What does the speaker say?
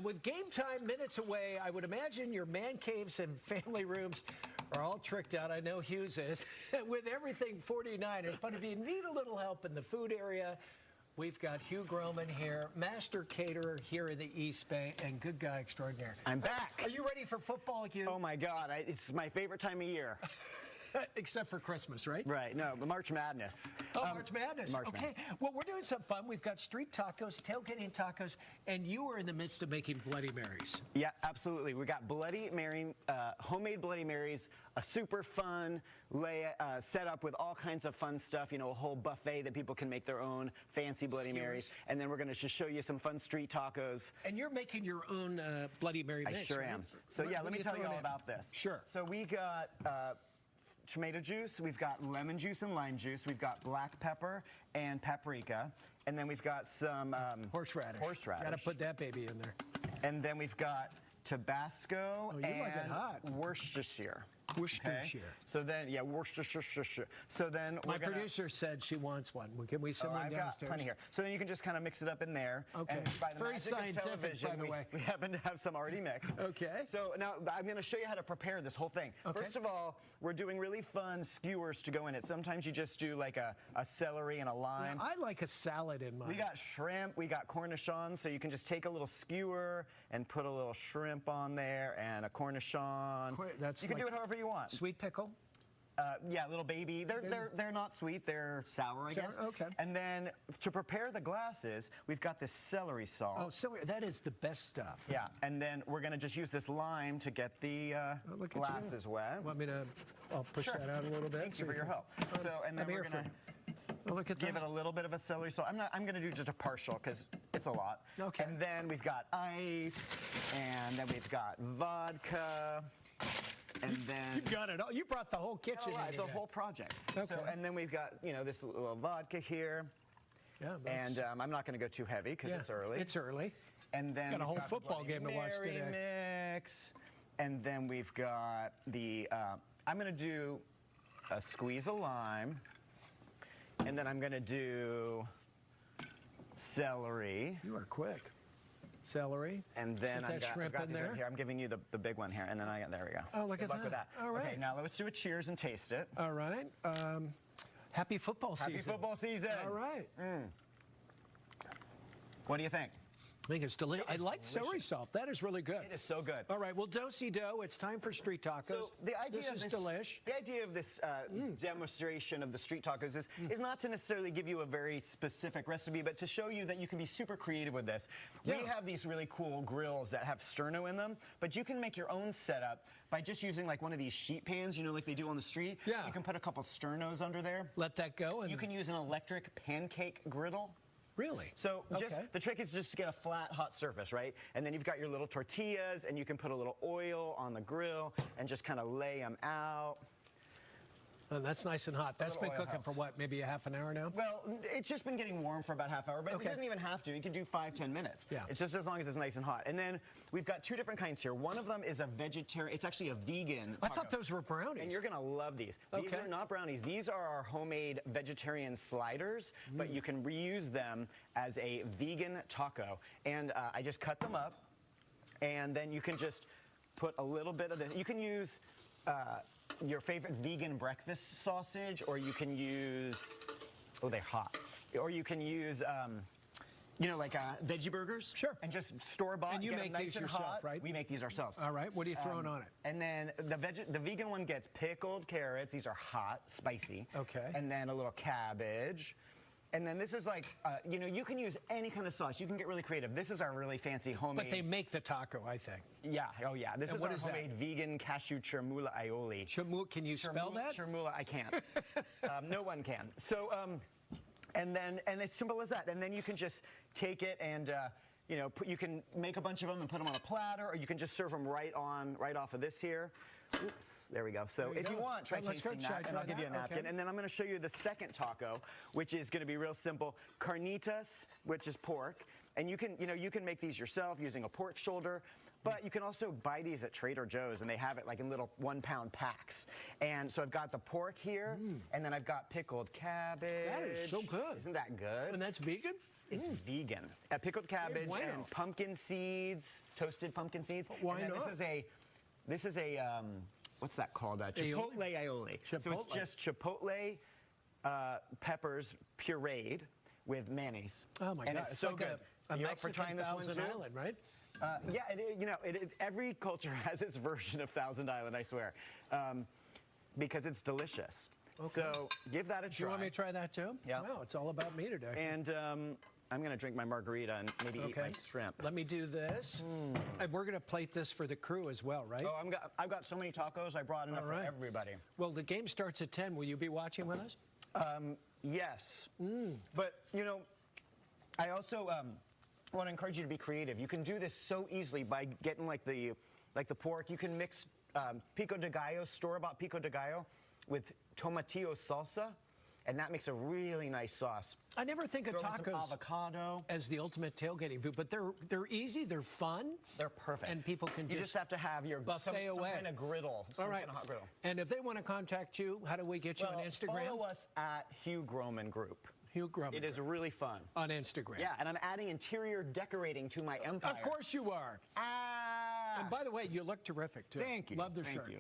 With game time minutes away, I would imagine your man caves and family rooms are all tricked out. I know Hughes is, with everything 49ers. But if you need a little help in the food area, we've got Hugh Groman here, master caterer here in the East Bay, and good guy extraordinaire. I'm back. Are you ready for football, Hugh? Oh, my God. It's my favorite time of year. Except for Christmas, right? Right. No, March Madness. Oh, March Madness. March okay. Madness. Well, we're doing some fun. We've got street tacos, tailgating tacos, and you are in the midst of making Bloody Marys. Yeah, absolutely. We got Bloody Mary, homemade Bloody Marys, a super fun setup with all kinds of fun stuff, you know, a whole buffet that people can make their own fancy Bloody Marys. And then we're going to just show you some fun street tacos. And you're making your own Bloody Mary mix, I sure right? am. So, yeah, let me tell you all about this. Sure. So we got tomato juice, we've got lemon juice and lime juice, we've got black pepper and paprika, and then we've got some horseradish. Horseradish. Got to put that baby in there. And then we've got Tabasco like it hot. Worcestershire. Worcestershire. Okay. So then, yeah, Worcestershire. So then my producer said she wants one. Can we send one I've downstairs? got plenty here. So then you can just kind of mix it up in there. Okay. And by the very magic scientific, of television, by the way. We happen to have some already mixed. Okay. So now I'm going to show you how to prepare this whole thing. Okay. First of all, we're doing really fun skewers to go in it. Sometimes you just do like a celery and a lime. Yeah, I like a salad in mine. We got shrimp, we got cornichons, so you can just take a little skewer and put a little shrimp on there and a cornichon. You can do it however you want. Sweet pickle? Yeah, little baby. They're not sweet. They're sour, I guess. Okay. And then to prepare the glasses, we've got this celery salt. Oh, celery. That is the best stuff. Yeah. And then we're going to just use this lime to get the glasses wet. Want me to? I'll push that out a little bit. Thank you for your help. So, and then we're going to look at give it a little bit of a celery salt. I'm going to do just a partial because it's a lot. Okay. And then we've got ice, and then we've got vodka. And then you've got it all. You brought the whole kitchen in. It's a whole project. Okay. So, and then we've got, you know, this little vodka here. Yeah. And I'm not going to go too heavy because it's early. It's early. And then got a whole football game to watch today. Mix. And then we've got the. I'm going to do a squeeze of lime. And then I'm going to do celery. You are quick. Celery. And then I've got in there. Here. I'm giving you the big one here, and then there we go. Oh, look at that. Good luck with that. All right. Okay, now let's do a cheers and taste it. All right. Happy football season. Happy football season. All right. What do you think? I think it's delicious. I like celery salt. That is really good. It is so good. All right, well, do-si-do. It's time for street tacos. So the idea this of is this delish. The idea of this demonstration of the street tacos is not to necessarily give you a very specific recipe, but to show you that you can be super creative with this. Yeah. We have these really cool grills that have Sterno in them, but you can make your own setup by just using like one of these sheet pans, you know, like they do on the street. Yeah. You can put a couple Sternos under there. Let that go. And you can use an electric pancake griddle. Really? So the trick is just to get a flat, hot surface, right? And then you've got your little tortillas, and you can put a little oil on the grill and just kind of lay them out. Oh, that's nice and hot. That's been cooking for what, maybe a half an hour now? Well, it's just been getting warm for about half hour, but it doesn't even have to. You can do 5-10 minutes. Yeah. It's just as long as it's nice and hot. And then we've got two different kinds here. One of them is a vegetarian. It's actually a vegan taco. I thought those were brownies. And you're going to love these. These are not brownies. These are our homemade vegetarian sliders, but you can reuse them as a vegan taco. And I just cut them up, and then you can just put a little bit of this. You can use your favorite vegan breakfast sausage, or you can use, oh, they're hot. Or you can use, you know, like veggie burgers. Sure. And just store-bought. And you make these yourself, right? We make these ourselves. All right. What are you throwing on it? And then the vegan one gets pickled carrots. These are hot, spicy. Okay. And then a little cabbage. And then this is like, you know, you can use any kind of sauce. You can get really creative. This is our really fancy homemade. But they make the taco, I think. Yeah. Oh, yeah. This is what our is homemade vegan cashew chermoula aioli. Can you spell that? Chermoula, I can't. No one can. So, and it's simple as that. And then you can just take it and, you know, you can make a bunch of them and put them on a platter, or you can just serve them right off of this here. Oops, there we go. So if you want, try tasting that, and I'll give you a napkin. Okay. And then I'm going to show you the second taco, which is going to be real simple. Carnitas, which is pork. And you can make these yourself using a pork shoulder, But you can also buy these at Trader Joe's, and they have it like in little 1-pound packs. And so I've got the pork here, and then I've got pickled cabbage. That is so good. Isn't that good? And that's vegan? It's vegan. Pickled cabbage and pumpkin seeds, toasted pumpkin seeds. Why and not? This is a what's that called? Chipotle aioli. Chipotle. So it's just chipotle peppers pureed with mayonnaise. Oh my and God! it's so like good. A You up for Mexican trying this one Thousand too? Island, right? Yeah, every culture has its version of Thousand Island, I swear, because it's delicious. Okay. So give that a try. Do you want me to try that too? Yeah. Wow, it's all about me today. And I'm going to drink my margarita and maybe eat my shrimp. Let me do this. And we're going to plate this for the crew as well, right? Oh, I've got so many tacos. I brought enough for everybody. Well, the game starts at 10. Will you be watching with us? Yes. But, you know, I also want to encourage you to be creative. You can do this so easily by getting like the pork. You can mix pico de gallo, store-bought pico de gallo, with tomatillo salsa, and that makes a really nice sauce. I never think of Throw in some tacos avocado as the ultimate tailgating food, but they're easy, they're fun. They're perfect. And people can You just have to have your buffet some away. kind of griddle. All right. Kind of hot griddle. And if they want to contact you, how do we get you on Instagram? Follow us at Hugh Groman Group. Hugh Groman. It is really fun. On Instagram. Yeah, and I'm adding interior decorating to my empire. Of course you are. Ah! And by the way, you look terrific too. Thank you. Love the Thank shirt. you.